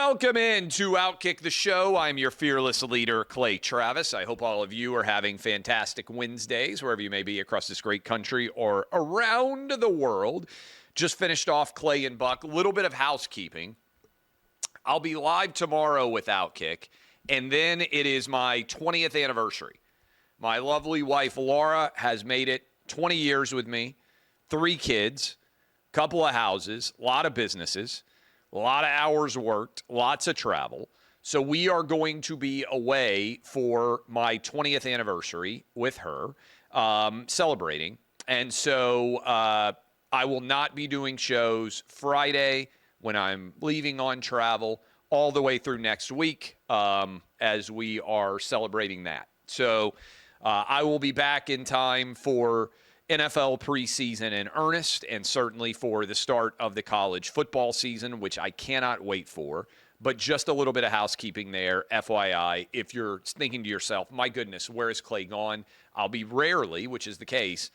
Welcome in to OutKick the show. I'm your fearless leader, Clay Travis. I hope all of you are having fantastic Wednesdays, wherever you may be across this great country or around the world. Just finished off Clay and Buck. A little bit of housekeeping. I'll be live tomorrow with OutKick, and then it is my 20th anniversary. My lovely wife, Laura, has made it 20 years with me, 3 kids, couple of houses, a lot of businesses. A lot of hours worked, lots of travel. So we are going to be away for my 20th anniversary with her, celebrating. And so I will not be doing shows Friday when I'm leaving on travel all the way through next week as we are celebrating that. So I will be back in time for NFL preseason in earnest, and certainly for the start of the college football season, which I cannot wait for. But just a little bit of housekeeping there, FYI, if you're thinking to yourself, my goodness, where is Clay gone? I'll be rarely, which is the case,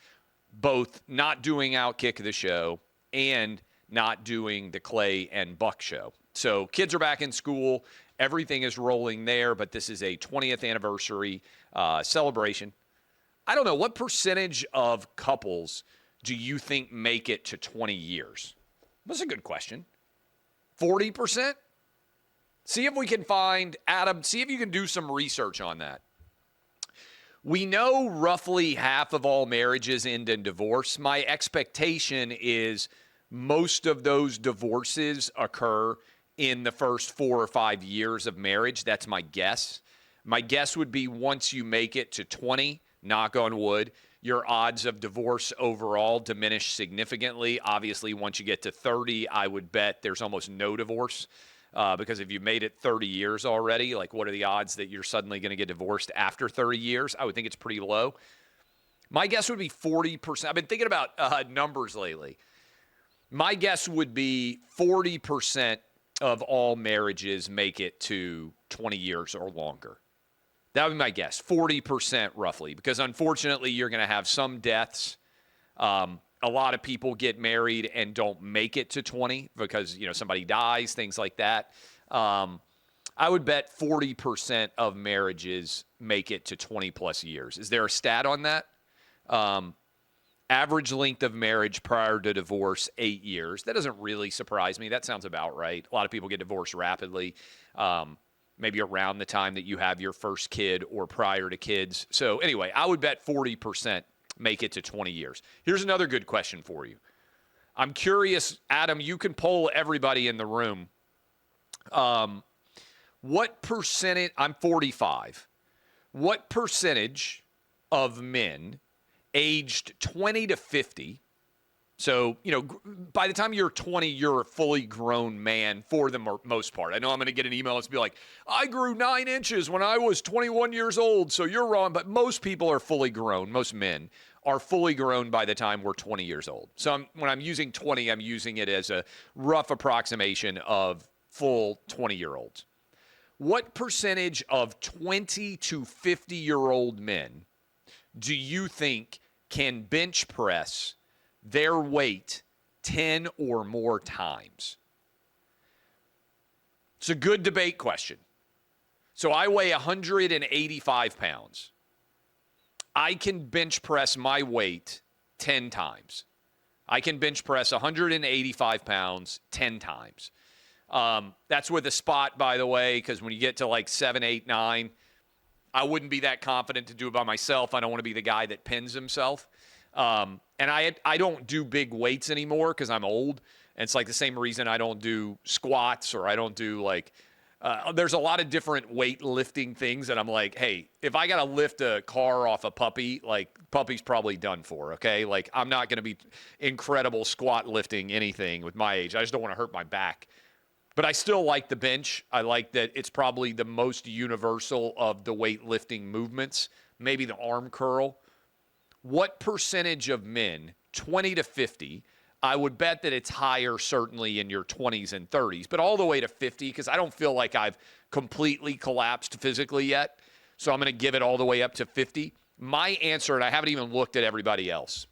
both not doing OutKick the show and not doing the Clay and Buck show. So kids are back in school. Everything is rolling there, but this is a 20th anniversary celebration. I don't know, what percentage of couples do you think make it to 20 years? That's a good question. 40%? See if we can find, Adam, see if you can do some research on that. We know roughly half of all marriages end in divorce. My expectation is most of those divorces occur in the first 4 or 5 years of marriage. That's my guess. My guess would be once you make it to 20, knock on wood, your odds of divorce overall diminish significantly. Obviously, once you get to 30, I would bet there's almost no divorce because if you made it 30 years already, like what are the odds that you're suddenly going to get divorced after 30 years? I would think it's pretty low. My guess would be 40%. I've been thinking about numbers lately. My guess would be 40% of all marriages make it to 20 years or longer. That would be my guess, 40% roughly, because unfortunately you're going to have some deaths. A lot of people get married and don't make it to 20 because, somebody dies, things like that. I would bet 40% of marriages make it to 20 plus years. Is there a stat on that? Average length of marriage prior to divorce, 8 years. That doesn't really surprise me. That sounds about right. A lot of people get divorced rapidly. Maybe around the time that you have your first kid or prior to kids. So anyway, I would bet 40% make it to 20 years. Here's another good question for you. I'm curious, Adam, you can poll everybody in the room. What percentage, I'm 45, what percentage of men aged 20 to 50, so, by the time you're 20, you're a fully grown man for the most part. I know I'm going to get an email that's be like, I grew 9 inches when I was 21 years old, so you're wrong. But most people are fully grown. Most men are fully grown by the time we're 20 years old. So when I'm using 20, I'm using it as a rough approximation of full 20-year-olds. What percentage of 20 to 50-year-old men do you think can bench press their weight 10 or more times? It's a good debate question. So I weigh 185 pounds. I can bench press my weight 10 times. I can bench press 185 pounds 10 times. That's with a spot, by the way, because when you get to like 7, 8, 9, I wouldn't be that confident to do it by myself. I don't want to be the guy that pins himself. And I don't do big weights anymore because I'm old. And it's like the same reason I don't do squats or I don't do there's a lot of different weightlifting things that I'm like, hey, if I got to lift a car off a puppy, puppy's probably done for, okay? I'm not going to be incredible squat lifting anything with my age. I just don't want to hurt my back. But I still like the bench. I like that it's probably the most universal of the weightlifting movements, maybe the arm curl. What percentage of men, 20 to 50, I would bet that it's higher certainly in your 20s and 30s, but all the way to 50 because I don't feel like I've completely collapsed physically yet. So I'm going to give it all the way up to 50. My answer, and I haven't even looked at everybody else,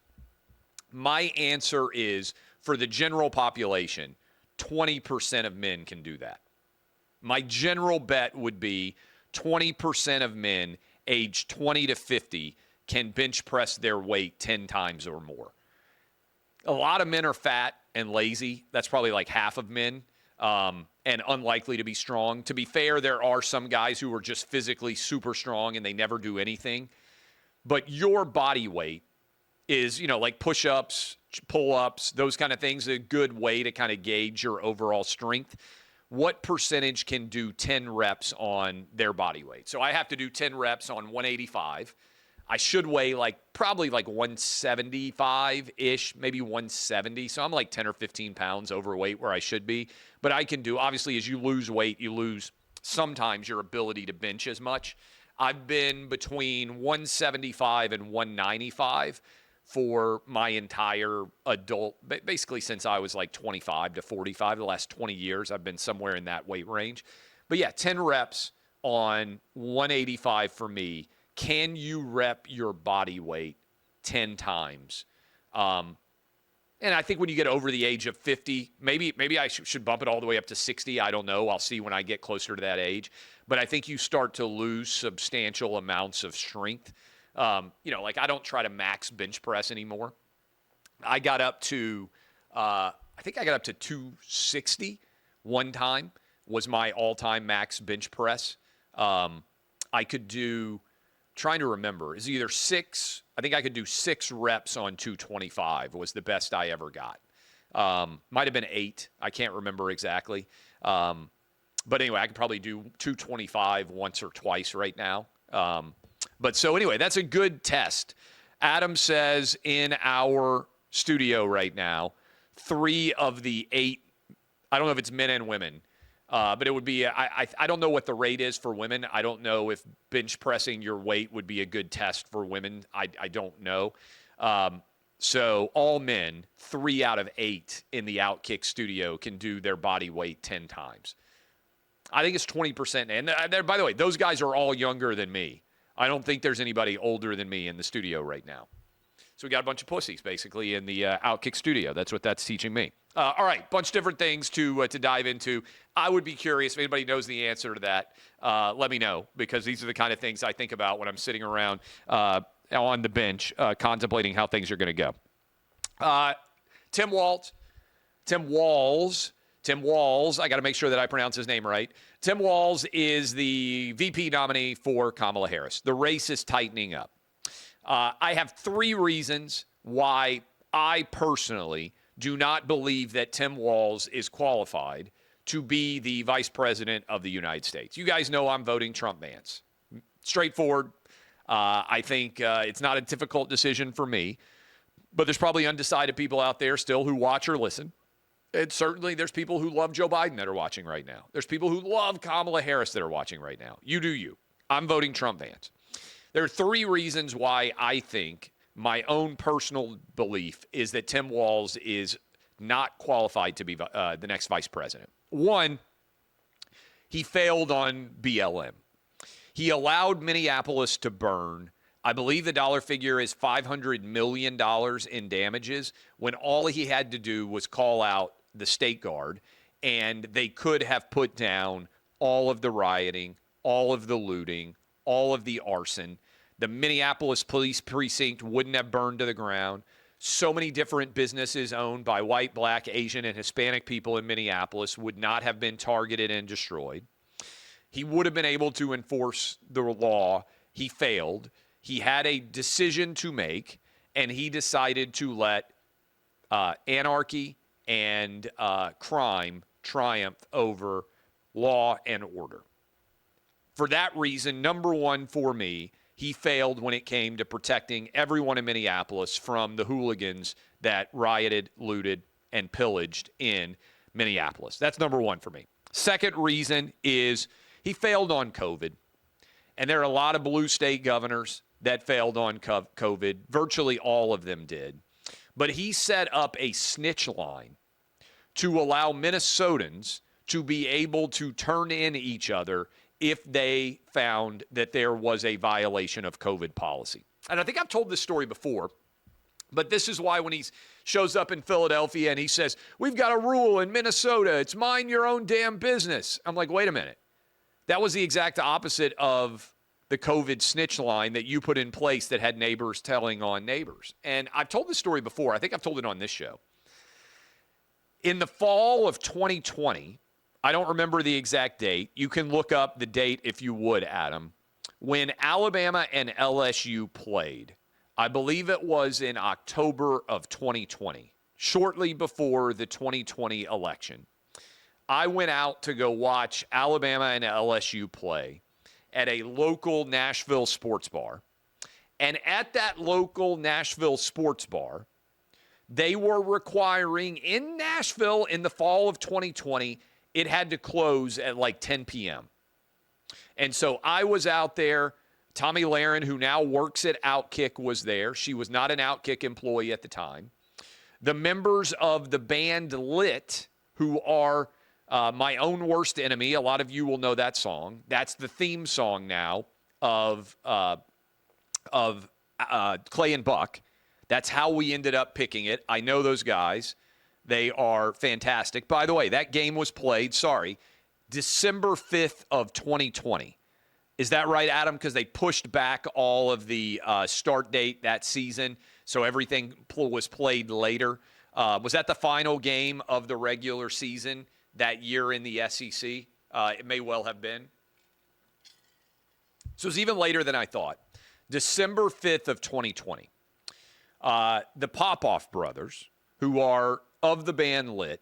my answer is for the general population, 20% of men can do that. My general bet would be 20% of men aged 20 to 50 can bench press their weight 10 times or more. A lot of men are fat and lazy. That's probably like half of men, and unlikely to be strong. To be fair, there are some guys who are just physically super strong and they never do anything. But your body weight is, like push-ups, pull-ups, those kind of things, a good way to kind of gauge your overall strength. What percentage can do 10 reps on their body weight? So I have to do 10 reps on 185. I should weigh probably 175-ish, maybe 170. So I'm like 10 or 15 pounds overweight where I should be. But I can do, obviously, as you lose weight, you lose sometimes your ability to bench as much. I've been between 175 and 195 for my entire adult, basically since I was like 25 to 45, the last 20 years, I've been somewhere in that weight range. But yeah, 10 reps on 185 for me. Can you rep your body weight 10 times? And I think when you get over the age of 50, maybe I should bump it all the way up to 60. I don't know. I'll see when I get closer to that age. But I think you start to lose substantial amounts of strength. I don't try to max bench press anymore. I got up to, I think I got up to 260 one time was my all-time max bench press. I could do, trying to remember, is either I think I could do 6 reps on 225 was the best I ever got. Might have been 8. I can't remember exactly. But anyway, I could probably do 225 once or twice right now. But so anyway, that's a good test. Adam says in our studio right now, 3 of the 8, I don't know if it's men and women, but it would be, I don't know what the rate is for women. I don't know if bench pressing your weight would be a good test for women. I don't know. So all men, 3 out of 8 in the OutKick studio can do their body weight 10 times. I think it's 20%. And by the way, those guys are all younger than me. I don't think there's anybody older than me in the studio right now. So we got a bunch of pussies, basically, in the OutKick studio. That's what that's teaching me. All right, bunch of different things to dive into. I would be curious if anybody knows the answer to that. Let me know, because these are the kind of things I think about when I'm sitting around on the bench contemplating how things are going to go. Tim Walz, I got to make sure that I pronounce his name right. Tim Walz is the VP nominee for Kamala Harris. The race is tightening up. I have 3 reasons why I personally do not believe that Tim Walz is qualified to be the vice president of the United States. You guys know I'm voting Trump Vance. Straightforward. I think it's not a difficult decision for me, but there's probably undecided people out there still who watch or listen. And certainly there's people who love Joe Biden that are watching right now. There's people who love Kamala Harris that are watching right now. You do you. I'm voting Trump Vance. There are 3 reasons why I think my own personal belief is that Tim Walz is not qualified to be the next vice president. 1, he failed on BLM. He allowed Minneapolis to burn. I believe the dollar figure is $500 million in damages, when all he had to do was call out the state guard, and they could have put down all of the rioting, all of the looting, all of the arson. The Minneapolis police precinct wouldn't have burned to the ground. So many different businesses owned by white, black, Asian, and Hispanic people in Minneapolis would not have been targeted and destroyed. He would have been able to enforce the law. He failed. He had a decision to make, and he decided to let anarchy and crime triumph over law and order. For that reason, number 1 for me, he failed when it came to protecting everyone in Minneapolis from the hooligans that rioted, looted, and pillaged in Minneapolis. That's number 1 for me. Second reason is he failed on COVID. And there are a lot of blue state governors that failed on COVID. Virtually all of them did. But he set up a snitch line to allow Minnesotans to be able to turn in each other if they found that there was a violation of COVID policy. And I think I've told this story before, but this is why when he's shows up in Philadelphia and he says, we've got a rule in Minnesota. It's mind your own damn business. I'm like, wait a minute. That was the exact opposite of the COVID snitch line that you put in place that had neighbors telling on neighbors. And I've told this story before. I think I've told it on this show. In the fall of 2020, I don't remember the exact date. You can look up the date if you would, Adam. When Alabama and LSU played, I believe it was in October of 2020, shortly before the 2020 election. I went out to go watch Alabama and LSU play at a local Nashville sports bar. And at that local Nashville sports bar, they were requiring in Nashville in the fall of 2020, it had to close at like 10 p.m. And so I was out there. Tommy Laren, who now works at OutKick, was there. She was not an OutKick employee at the time. The members of the band Lit, who are my own worst enemy. A lot of you will know that song. That's the theme song now of Clay and Buck. That's how we ended up picking it. I know those guys. They are fantastic. By the way, that game was played, December 5th of 2020. Is that right, Adam? Because they pushed back all of the start date that season, so everything was played later. Was that the final game of the regular season that year in the SEC? It may well have been. So it was even later than I thought. December 5th of 2020. The Popoff brothers, who are of the band Lit,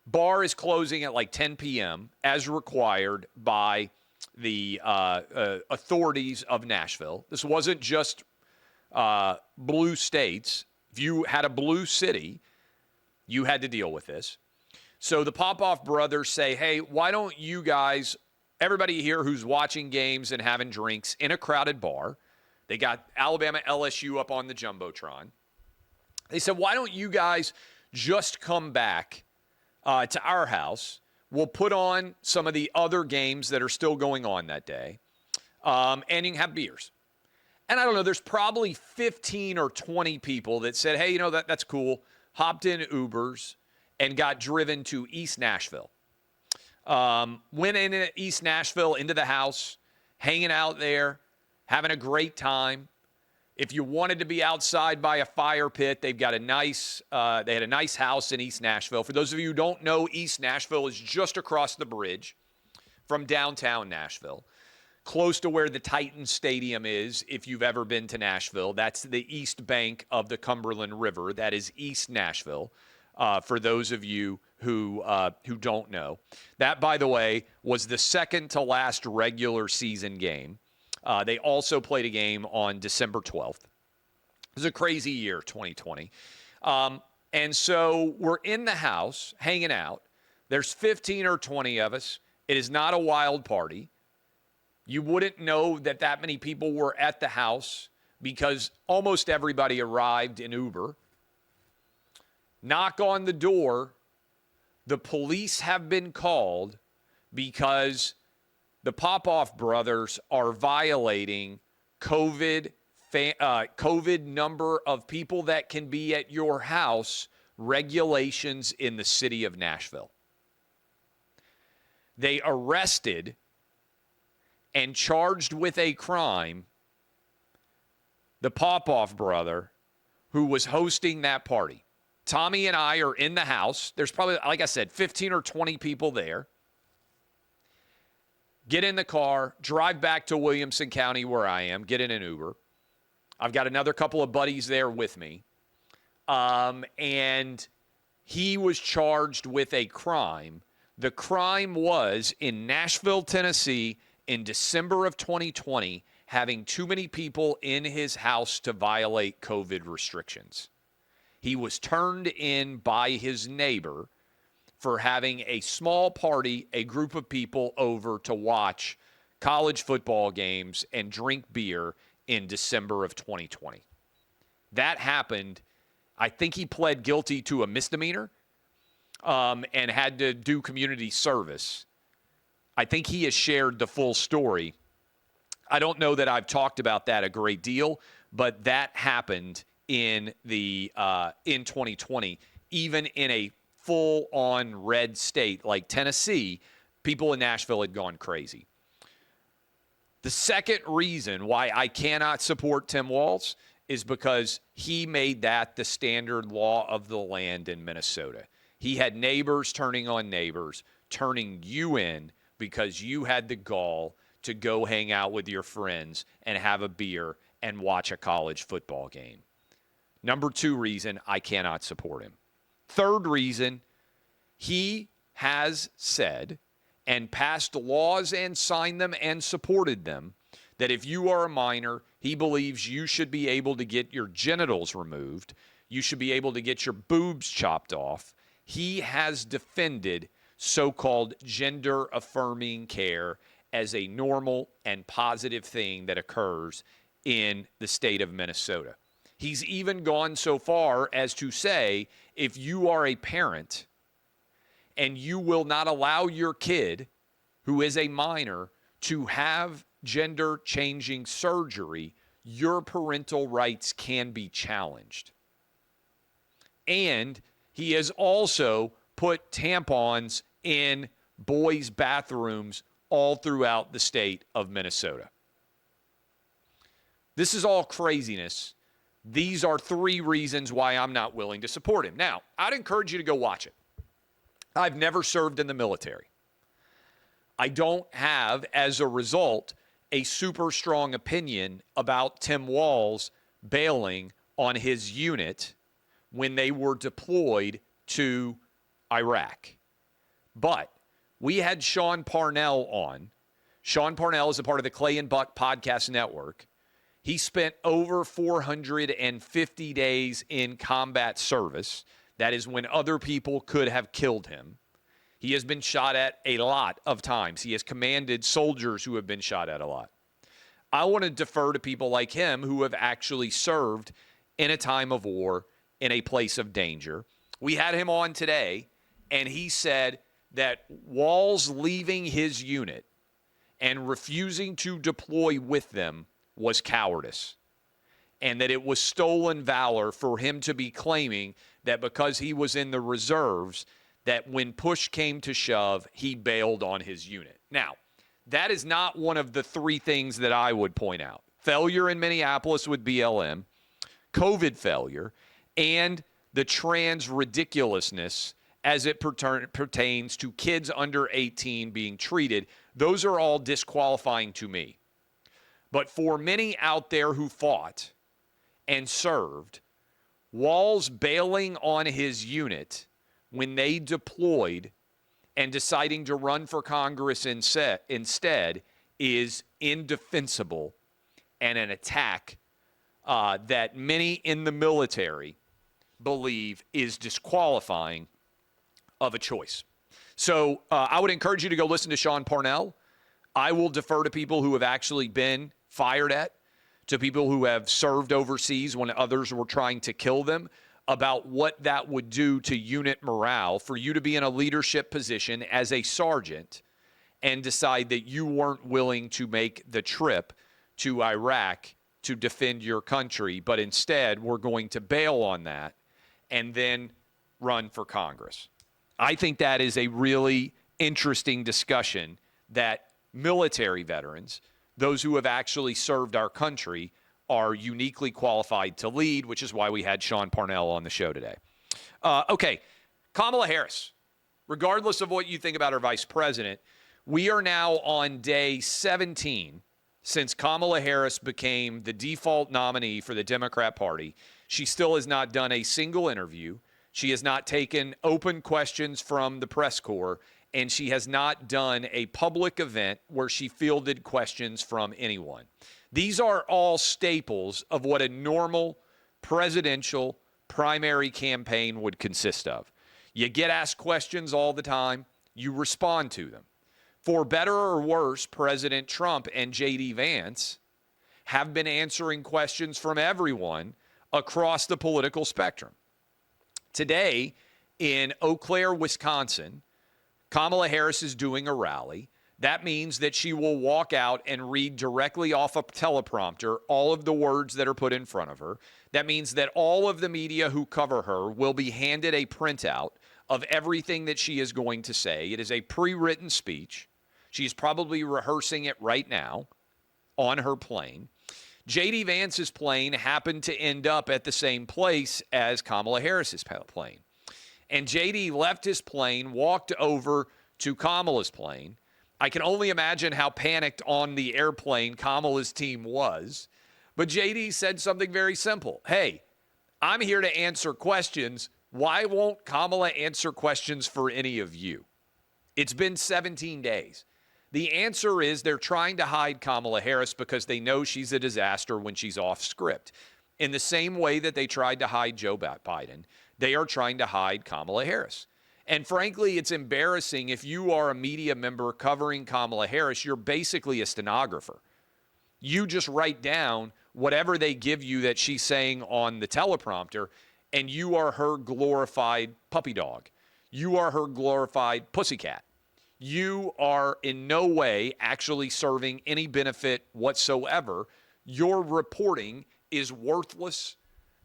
bar is closing at like 10 p.m. as required by the authorities of Nashville. This wasn't just blue states. If you had a blue city, you had to deal with this. So the Popoff brothers say, hey, why don't you guys, everybody here who's watching games and having drinks in a crowded bar, they got Alabama LSU up on the Jumbotron. They said, why don't you guys just come back to our house? We'll put on some of the other games that are still going on that day, and you can have beers. And I don't know, there's probably 15 or 20 people that said, hey, that's cool, hopped in Ubers and got driven to East Nashville. Went in East Nashville into the house, hanging out there, having a great time. If you wanted to be outside by a fire pit, they've got they had a nice house in East Nashville. For those of you who don't know, East Nashville is just across the bridge from downtown Nashville, close to where the Titans Stadium is. If you've ever been to Nashville, that's the east bank of the Cumberland River. That is East Nashville. For those of you who don't know. That, by the way, was the second to last regular season game. They also played a game on December 12th. It was a crazy year, 2020. And so we're in the house hanging out. There's 15 or 20 of us. It is not a wild party. You wouldn't know that many people were at the house because almost everybody arrived in Uber. Knock on the door. The police have been called because the Popoff brothers are violating COVID number of people that can be at your house regulations in the city of Nashville. They arrested and charged with a crime the Popoff brother who was hosting that party. Tommy and I are in the house. There's probably, like I said, 15 or 20 people there. Get in the car, drive back to Williamson County where I am, get in an Uber. I've got another couple of buddies there with me. And he was charged with a crime. The crime was in Nashville, Tennessee, in December of 2020, having too many people in his house to violate COVID restrictions. He was turned in by his neighbor for having a small party, a group of people over to watch college football games and drink beer in December of 2020. That happened. I think he pled guilty to a misdemeanor and had to do community service. I think he has shared the full story. I don't know that I've talked about that a great deal, but that happened in 2020, even in a full-on red state like Tennessee, people in Nashville had gone crazy. The second reason why I cannot support Tim Walz is because he made that the standard law of the land in Minnesota. He had neighbors turning on neighbors, turning you in because you had the gall to go hang out with your friends and have a beer and watch a college football game. Number two reason I cannot support him. Third reason, he has said and passed laws and signed them and supported them that if you are a minor, he believes you should be able to get your genitals removed. You should be able to get your boobs chopped off. He has defended so-called gender-affirming care as a normal and positive thing that occurs in the state of Minnesota. He's even gone so far as to say, if you are a parent and you will not allow your kid, who is a minor, to have gender-changing surgery, your parental rights can be challenged. And he has also put tampons in boys' bathrooms all throughout the state of Minnesota. This is all craziness. These are three reasons why I'm not willing to support him. Now, I'd encourage you to go watch it. I've never served in the military. I don't have, as a result, a super strong opinion about Tim Walz bailing on his unit when they were deployed to Iraq. But we had Sean Parnell on. Sean Parnell is a part of the Clay and Buck Podcast Network. He spent over 450 days in combat service. That is when other people could have killed him. He has been shot at a lot of times. He has commanded soldiers who have been shot at a lot. I want to defer to people like him who have actually served in a time of war, in a place of danger. We had him on today, and he said that Walz leaving his unit and refusing to deploy with them was cowardice, and that it was stolen valor for him to be claiming that because he was in the reserves, that when push came to shove, he bailed on his unit. Now, that is not one of the three things that I would point out. Failure in Minneapolis with BLM, COVID failure, and the trans ridiculousness as it pertains to kids under 18 being treated. Those are all disqualifying to me. But for many out there who fought and served, Walz bailing on his unit when they deployed and deciding to run for Congress instead is indefensible and an attack that many in the military believe is disqualifying of a choice. So I would encourage you to go listen to Sean Parnell. I will defer to people who have actually been fired at, to people who have served overseas when others were trying to kill them, about what that would do to unit morale for you to be in a leadership position as a sergeant and decide that you weren't willing to make the trip to Iraq to defend your country, but instead we're going to bail on that and then run for Congress. I think that is a really interesting discussion that military veterans, those who have actually served our country, are uniquely qualified to lead, which is why we had Sean Parnell on the show today. Okay, Kamala Harris, regardless of what you think about her vice president, we are now on day 17 since Kamala Harris became the default nominee for the Democrat Party. She still has not done a single interview. She has not taken open questions from the press corps, and she has not done a public event where she fielded questions from anyone. These are all staples of what a normal presidential primary campaign would consist of. You get asked questions all the time. You respond to them. For better or worse, President Trump and J.D. Vance have been answering questions from everyone across the political spectrum. Today, in Eau Claire, Wisconsin, Kamala Harris is doing a rally. That means that she will walk out and read directly off a teleprompter all of the words that are put in front of her. That means that all of the media who cover her will be handed a printout of everything that she is going to say. It is a pre-written speech. She's probably rehearsing it right now on her plane. J.D. Vance's plane happened to end up at the same place as Kamala Harris's plane. And J.D. left his plane, walked over to Kamala's plane. I can only imagine how panicked on the airplane Kamala's team was. But J.D. said something very simple. Hey, I'm here to answer questions. Why won't Kamala answer questions for any of you? It's been 17 days. The answer is they're trying to hide Kamala Harris because they know she's a disaster when she's off script. In the same way that they tried to hide Joe Biden, they are trying to hide Kamala Harris. And frankly, it's embarrassing if you are a media member covering Kamala Harris, you're basically a stenographer. You just write down whatever they give you that she's saying on the teleprompter, and you are her glorified puppy dog. You are her glorified pussycat. You are in no way actually serving any benefit whatsoever. Your reporting is worthless.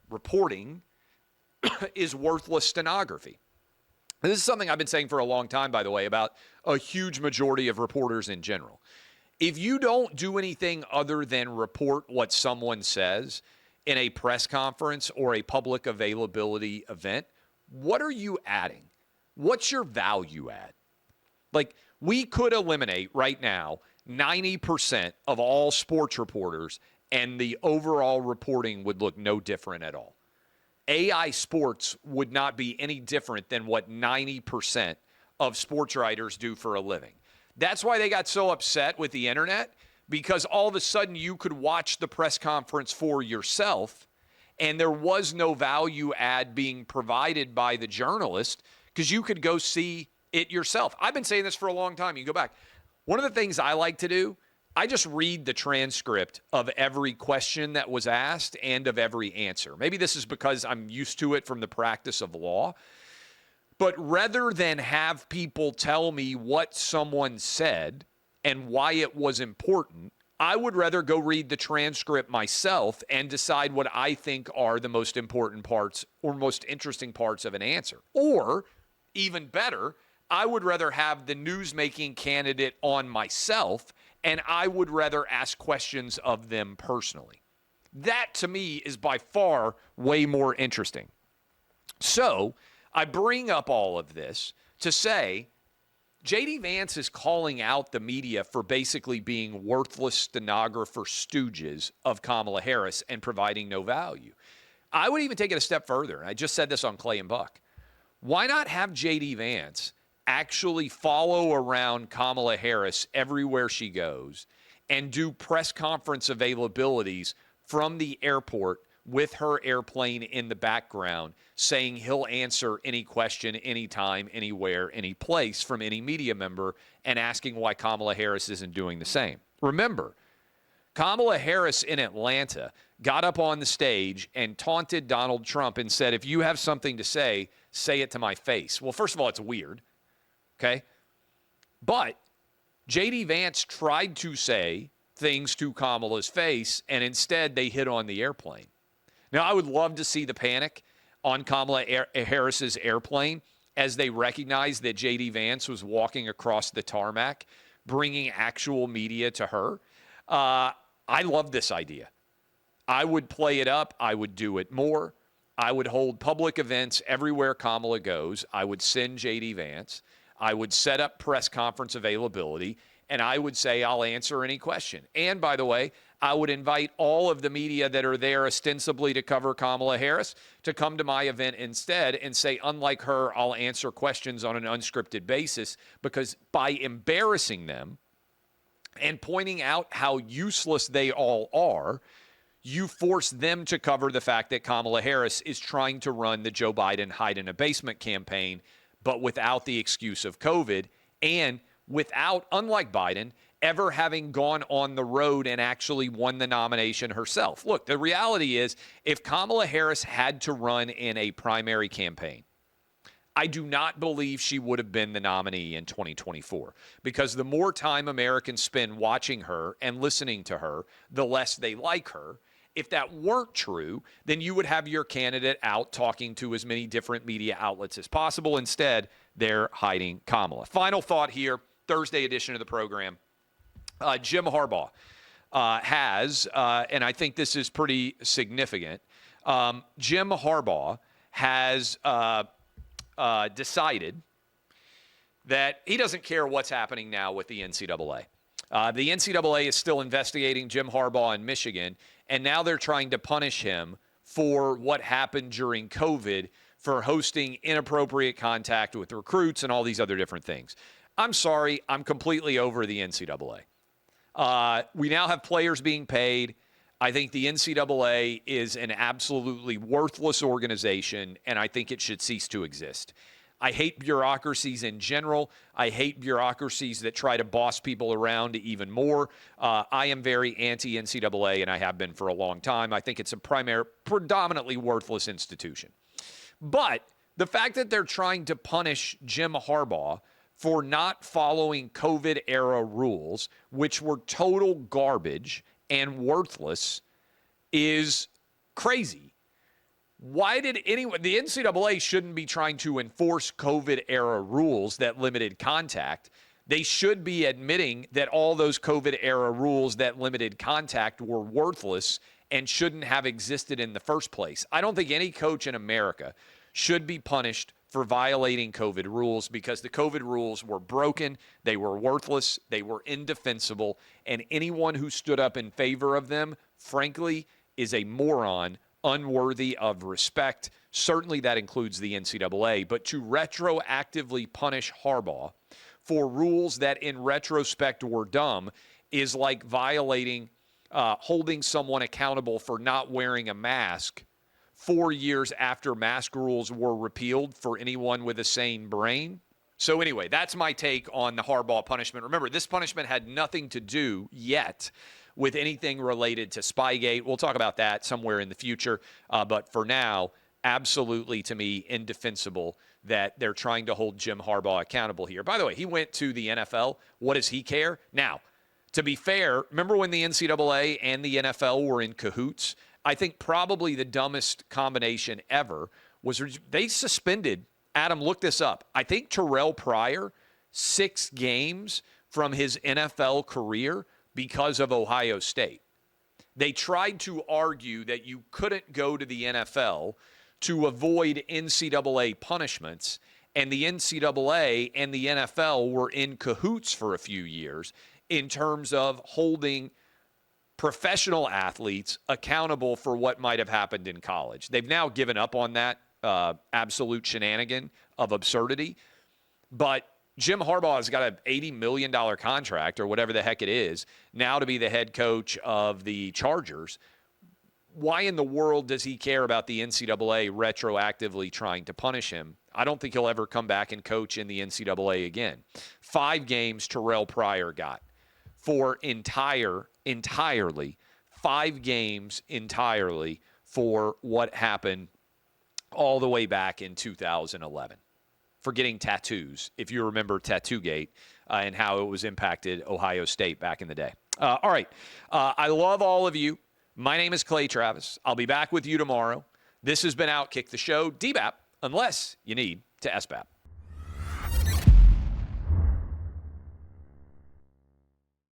Reporting is worthless stenography. This is something I've been saying for a long time, by the way, about a huge majority of reporters in general. If you don't do anything other than report what someone says in a press conference or a public availability event, what are you adding? What's your value add? Like, we could eliminate right now 90% of all sports reporters, and the overall reporting would look no different at all. AI Sports would not be any different than what 90% of sports writers do for a living. That's why they got so upset with the internet, because all of a sudden you could watch the press conference for yourself, and there was no value add being provided by the journalist because you could go see it yourself. I've been saying this for a long time. You can go back. One of the things I like to do, I just read the transcript of every question that was asked and of every answer. Maybe this is because I'm used to it from the practice of law. But rather than have people tell me what someone said and why it was important, I would rather go read the transcript myself and decide what I think are the most important parts or most interesting parts of an answer. Or, even better, I would rather have the newsmaking candidate on myself, and I would rather ask questions of them personally. That, to me, is by far way more interesting. So I bring up all of this to say J.D. Vance is calling out the media for basically being worthless stenographer stooges of Kamala Harris and providing no value. I would even take it a step further. I just said this on Clay and Buck. Why not have J.D. Vance actually follow around Kamala Harris everywhere she goes and do press conference availabilities from the airport with her airplane in the background, saying he'll answer any question, anytime, anywhere, any place from any media member, and asking why Kamala Harris isn't doing the same. Remember, Kamala Harris in Atlanta got up on the stage and taunted Donald Trump and said, if you have something to say it to my face. Well, first of all, it's weird. Okay? But J.D. Vance tried to say things to Kamala's face, and instead they hit on the airplane. Now, I would love to see the panic on Kamala Harris's airplane as they recognized that J.D. Vance was walking across the tarmac, bringing actual media to her. I love this idea. I would play it up. I would do it more. I would hold public events everywhere Kamala goes. I would send J.D. Vance. I would set up press conference availability, and I would say I'll answer any question. And by the way, I would invite all of the media that are there ostensibly to cover Kamala Harris to come to my event instead and say, unlike her, I'll answer questions on an unscripted basis, because by embarrassing them and pointing out how useless they all are, you force them to cover the fact that Kamala Harris is trying to run the Joe Biden hide in a basement campaign, but without the excuse of COVID, and without, unlike Biden, ever having gone on the road and actually won the nomination herself. Look, the reality is, if Kamala Harris had to run in a primary campaign, I do not believe she would have been the nominee in 2024 because the more time Americans spend watching her and listening to her, the less they like her. If that weren't true, then you would have your candidate out talking to as many different media outlets as possible. Instead, they're hiding Kamala. Final thought here, Thursday edition of the program. Jim Harbaugh has, and I think this is pretty significant, Jim Harbaugh has decided that he doesn't care what's happening now with the NCAA. The NCAA is still investigating Jim Harbaugh in Michigan, and now they're trying to punish him for what happened during COVID for hosting inappropriate contact with recruits and all these other different things. I'm sorry, I'm completely over the NCAA. We now have players being paid. I think the NCAA is an absolutely worthless organization, and I think it should cease to exist. I hate bureaucracies in general. I hate bureaucracies that try to boss people around even more. I am very anti-NCAA, and I have been for a long time. I think it's a predominantly worthless institution. But the fact that they're trying to punish Jim Harbaugh for not following COVID-era rules, which were total garbage and worthless, is crazy. Why did anyone, the NCAA shouldn't be trying to enforce COVID-era rules that limited contact. They should be admitting that all those COVID-era rules that limited contact were worthless and shouldn't have existed in the first place. I don't think any coach in America should be punished for violating COVID rules because the COVID rules were broken, they were worthless, they were indefensible, and anyone who stood up in favor of them, frankly, is a moron, unworthy of respect. Certainly that includes the NCAA, but to retroactively punish Harbaugh for rules that in retrospect were dumb is like violating, holding someone accountable for not wearing a mask 4 years after mask rules were repealed for anyone with a sane brain. So anyway, that's my take on the Harbaugh punishment. Remember, this punishment had nothing to do yet with anything related to Spygate. We'll talk about that somewhere in the future. But for now, absolutely, to me, indefensible that they're trying to hold Jim Harbaugh accountable here. By the way, he went to the NFL. What does he care? Now, to be fair, remember when the NCAA and the NFL were in cahoots? I think probably the dumbest combination ever was they suspended, Adam, look this up. I think Terrell Pryor, 6 games from his NFL career because of Ohio State. They tried to argue that you couldn't go to the NFL to avoid NCAA punishments, and the NCAA and the NFL were in cahoots for a few years in terms of holding professional athletes accountable for what might have happened in college. They've now given up on that absolute shenanigan of absurdity, but Jim Harbaugh has got an $80 million contract or whatever the heck it is now to be the head coach of the Chargers. Why in the world does he care about the NCAA retroactively trying to punish him? I don't think he'll ever come back and coach in the NCAA again. 5 games Terrell Pryor got for entirely 5 games entirely for what happened all the way back in 2011. For getting tattoos, if you remember Tattoogate and how it was impacted Ohio State back in the day. All right. I love all of you. My name is Clay Travis. I'll be back with you tomorrow. This has been OutKick the Show. DBAP, unless you need to SBAP.